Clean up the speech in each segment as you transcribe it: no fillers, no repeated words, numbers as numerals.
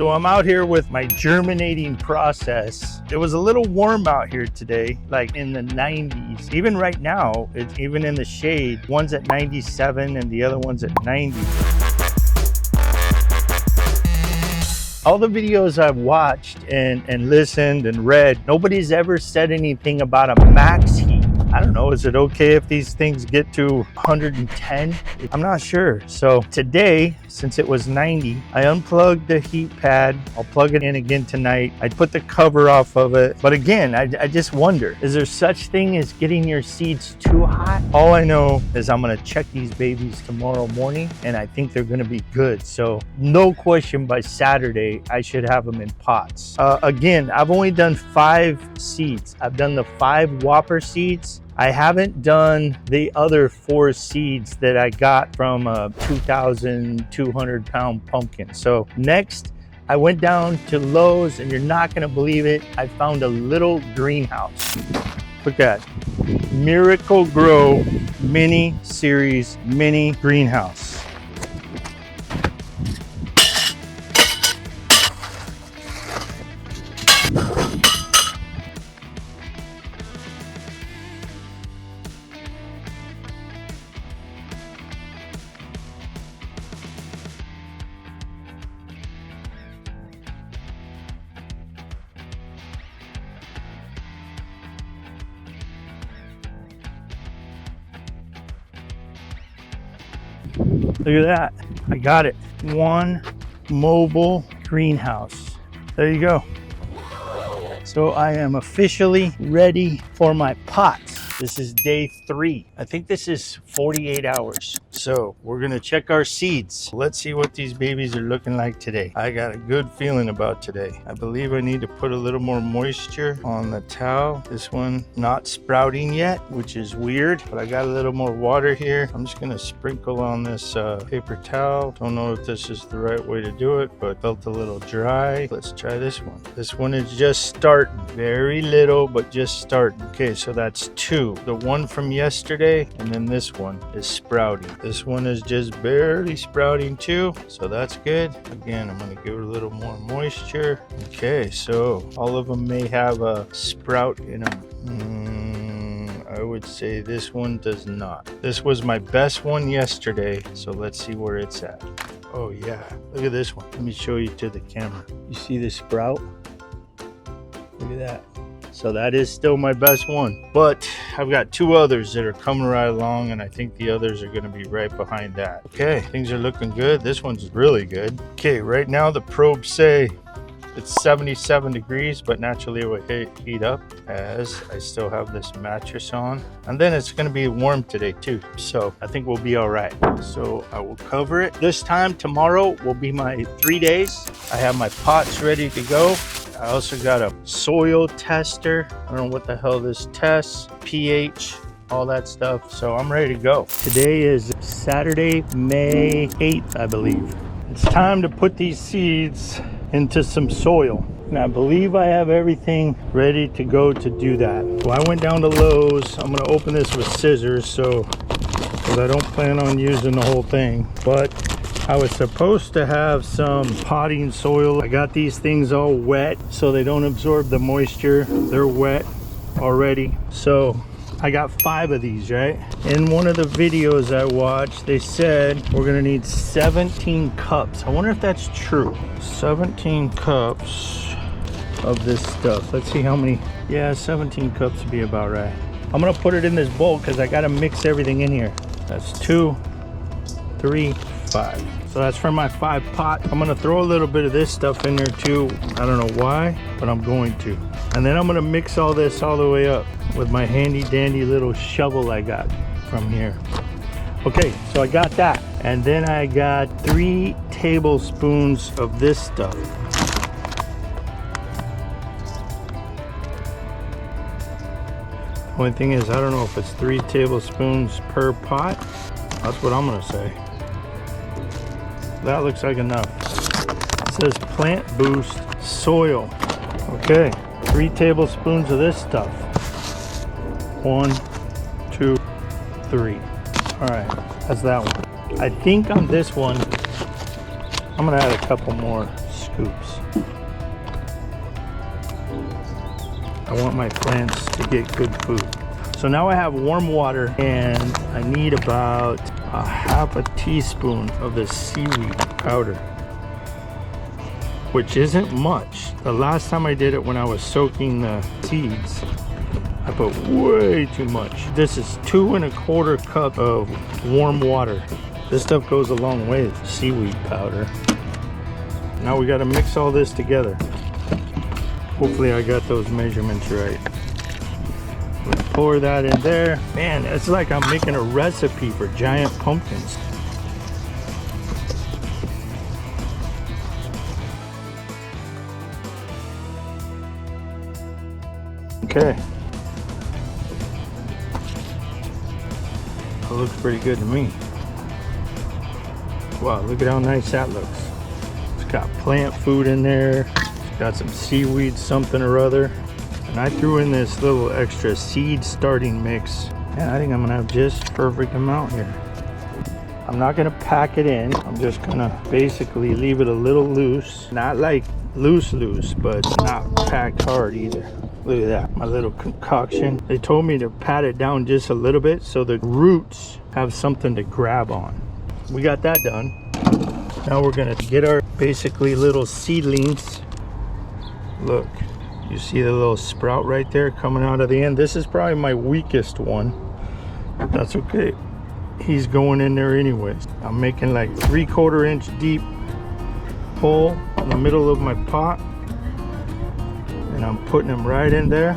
So I'm out here with my germinating process. It was a little warm out here today, like in the 90s. Even right now, it's even in the shade. One's at 97 and the other one's at 90. All the videos I've watched and listened and read, nobody's ever said anything about a max heat. I don't know, is it okay if these things get to 110? I'm not sure. So today, since it was 90, I unplugged the heat pad. I'll plug it in again tonight. I put the cover off of it. But again, I just wonder, is there such thing as getting your seeds too hot? All I know is I'm gonna check these babies tomorrow morning and I think they're gonna be good. So no question, by Saturday, I should have them in pots. Again, I've only done 5 seeds. I've done the 5 Whopper seeds. I haven't done the other 4 seeds that I got from a 2,200 pound pumpkin. So next, I went down to Lowe's and you're not gonna believe it. I found a little greenhouse. Look at that. Miracle Grow Mini Series Mini Greenhouse. Look at that, I got it. One mobile greenhouse. There you go. So I am officially ready for my pots. This is day 3. I think this is 48 hours. So we're gonna check our seeds. Let's see what these babies are looking like today. I got a good feeling about today. I believe I need to put a little more moisture on the towel. This one not sprouting yet, which is weird, but I got a little more water here. I'm just gonna sprinkle on this paper towel. Don't know if this is the right way to do it, but felt a little dry. Let's try this one. This one is just starting. Very little, but just starting. Okay, so that's 2. The one from yesterday, and then this one is sprouting. This one is just barely sprouting too, so that's good. Again, I'm gonna give it a little more moisture. Okay, so all of them may have a sprout in them. I would say this one does not. This was my best one yesterday, so let's see where it's at. Oh yeah, look at this one. Let me show you to the camera. You see the sprout? Look at that. So that is still my best one, but I've got 2 others that are coming right along, and I think the others are going to be right behind that. Okay, things are looking good. This one's really good. Okay, right now the probes say it's 77 degrees, but naturally it will heat up as I still have this mattress on. And then it's going to be warm today too, so I think we'll be all right. So I will cover it. This time tomorrow will be my 3 days. I have my pots ready to go. I also got a soil tester. I don't know what the hell this tests, pH, all that stuff. So I'm ready to go. Today is Saturday, May 8th, I believe. It's time to put these seeds into some soil. And I believe I have everything ready to go to do that. So I went down to Lowe's. I'm gonna open this with scissors, because I don't plan on using the whole thing. But I was supposed to have some potting soil. I got these things all wet so they don't absorb the moisture. They're wet already. So I got 5 of these, right? In one of the videos I watched, they said we're gonna need 17 cups. I wonder if that's true. 17 cups of this stuff. Let's see how many. Yeah, 17 cups would be about right. I'm gonna put it in this bowl because I gotta mix everything in here. That's 2, 3, 5. So that's for my 5 pot. I'm gonna throw a little bit of this stuff in there too. I don't know why, but I'm going to. And then I'm gonna mix all this all the way up with my handy dandy little shovel I got from here. Okay, so I got that. And then I got 3 tablespoons of this stuff. Only thing is, I don't know if it's 3 tablespoons per pot. That's what I'm gonna say. That looks like enough. It says plant boost soil. Okay, 3 tablespoons of this stuff. 1, 2, 3. All right, that's that one. I think on this one, I'm gonna add a couple more scoops. I want my plants to get good food. So now I have warm water, and I need about a half a teaspoon of the seaweed powder, which isn't much. The last time I did it when I was soaking the seeds, I put way too much. This is 2 1/4 cup of warm water. This stuff goes a long way, seaweed powder. Now we gotta mix all this together. Hopefully I got those measurements right. We'll pour that in there. Man, it's like I'm making a recipe for giant pumpkins. Okay. That looks pretty good to me. Wow, look at how nice that looks. It's got plant food in there. It's got some seaweed something or other. And I threw in this little extra seed starting mix. And I think I'm gonna have just perfect amount here. I'm not gonna pack it in. I'm just gonna basically leave it a little loose. Not like loose, but not packed hard either. Look at that, my little concoction. They told me to pat it down just a little bit so the roots have something to grab on. We got that done. Now we're gonna get our basically little seedlings. Look, you see the little sprout right there coming out of the end? This is probably my weakest one. That's okay. He's going in there anyways. I'm making like 3/4 inch deep hole in the middle of my pot. And I'm putting them right in there.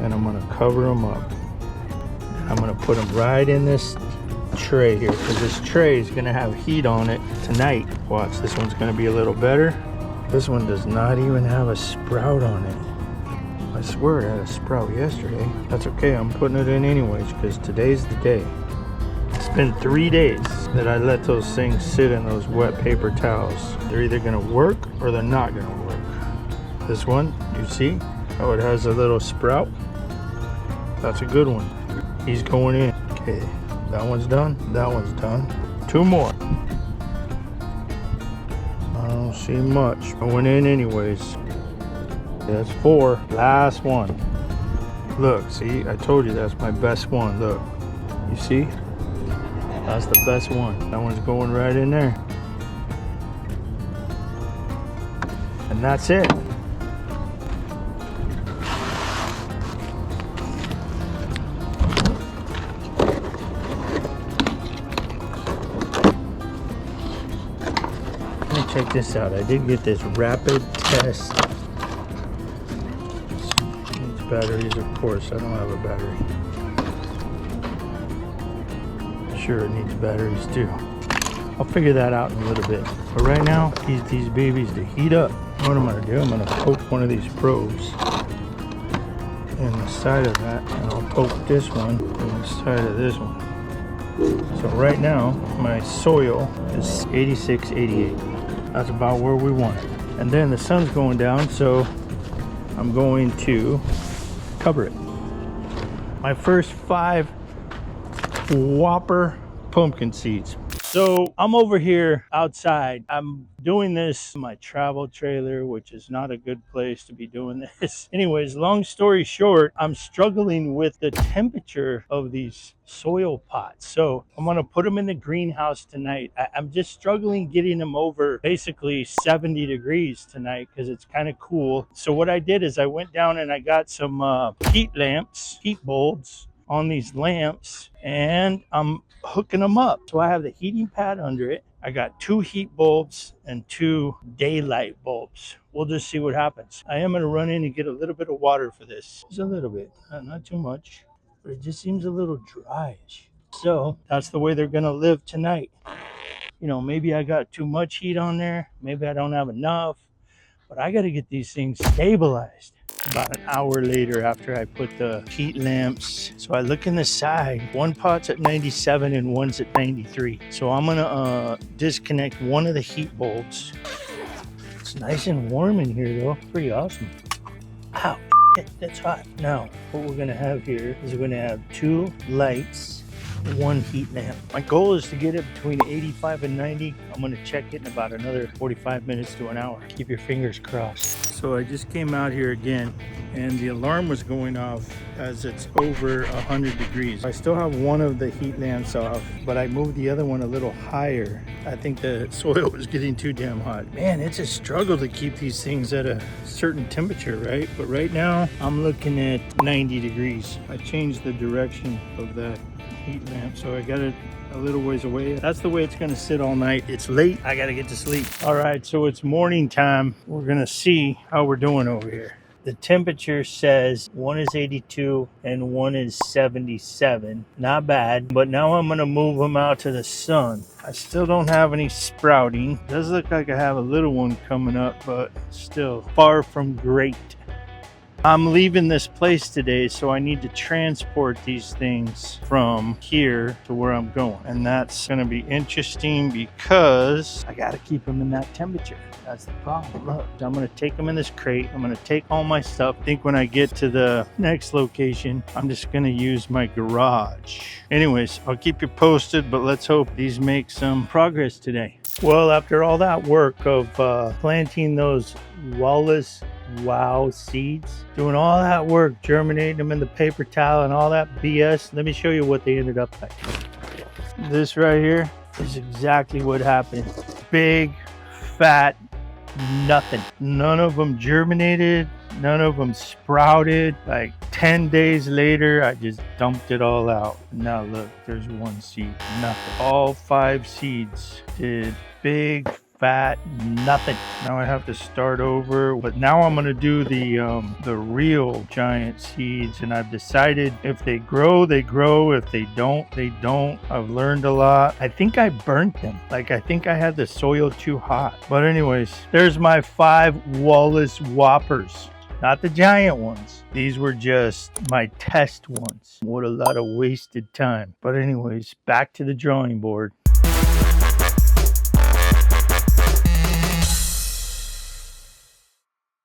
And I'm gonna cover them up. And I'm gonna put them right in this tray here, because this tray is gonna have heat on it tonight. Watch, this one's gonna be a little better. This one does not even have a sprout on it. I swear it had a sprout yesterday. That's okay, I'm putting it in anyways, because today's the day. It's been 3 days that I let those things sit in those wet paper towels. They're either gonna work or they're not gonna work. This one, you see how it has a little sprout? That's a good one. He's going in. Okay, that one's done. That one's done. 2 more. I don't see much. I went in anyways. That's 4. Last one. Look, see, I told you that's my best one. Look, you see? That's the best one. That one's going right in there. And that's it. Check this out. I did get this rapid test. It needs batteries, of course. I don't have a battery. Sure, it needs batteries too. I'll figure that out in a little bit. But right now, these babies to heat up. What I'm gonna do, I'm gonna poke one of these probes in the side of that, and I'll poke this one in the side of this one. So right now, my soil is 86, 88. That's about where we want it. And then the sun's going down, so I'm going to cover it. My first 5 Whopper pumpkin seeds. So I'm over here outside. I'm doing this in my travel trailer, which is not a good place to be doing this. Anyways, long story short, I'm struggling with the temperature of these soil pots. So I'm gonna put them in the greenhouse tonight. I'm just struggling getting them over basically 70 degrees tonight because it's kind of cool. So what I did is I went down and I got some heat lamps, heat bulbs on these lamps, and I'm hooking them up. So I have the heating pad under it. I got 2 heat bulbs and 2 daylight bulbs. We'll just see what happens. I am gonna run in and get a little bit of water for this. Just a little bit, not too much, but it just seems a little dryish. So that's the way they're gonna live tonight. You know, maybe I got too much heat on there. Maybe I don't have enough, but I gotta get these things stabilized. About an hour later, after I put the heat lamps, so I look in the side. One pot's at 97 and one's at 93. So I'm gonna disconnect one of the heat bulbs. It's nice and warm in here though, pretty awesome. Ow, shit, that's hot. Now, what we're gonna have here is we're gonna have 2 lights one heat lamp. My goal is to get it between 85 and 90. I'm going to check it in about another 45 minutes to an hour. Keep your fingers crossed. So I just came out here again and the alarm was going off as it's over 100 degrees. I still have one of the heat lamps off, but I moved the other one a little higher. I think the soil was getting too damn hot. Man, it's a struggle to keep these things at a certain temperature, right? But right now I'm looking at 90 degrees. I changed the direction of that heat lamp, so I got it a little ways away. That's the way it's gonna sit all night. It's late, I gotta get to sleep. All right, so it's morning time. We're gonna see how we're doing over here. The temperature says one is 82 and one is 77. Not bad, but now I'm gonna move them out to the sun. I still don't have any sprouting. Does look like I have a little one coming up, but still far from great. I'm leaving this place today, so I need to transport these things from here to where I'm going. And that's gonna be interesting because I gotta keep them in that temperature. That's the problem. Look, I'm gonna take them in this crate. I'm gonna take all my stuff. I think when I get to the next location, I'm just gonna use my garage. Anyways, I'll keep you posted, but let's hope these make some progress today. Well, after all that work of planting those Wallace Wow seeds, doing all that work, germinating them in the paper towel and all that BS, let me show you what they ended up like. This right here is exactly what happened. Big, fat, nothing. None of them germinated, none of them sprouted. Like 10 days later, I just dumped it all out. Now look, there's one seed, nothing. All 5 seeds did big, fat, nothing. Now I have to start over, but now I'm gonna do the real giant seeds, and I've decided if they grow, they grow. If they don't, they don't. I've learned a lot. I think I burnt them. Like, I think I had the soil too hot. But anyways, there's my 5 Wallace Whoppers. Not the giant ones. These were just my test ones. What a lot of wasted time. But anyways, back to the drawing board.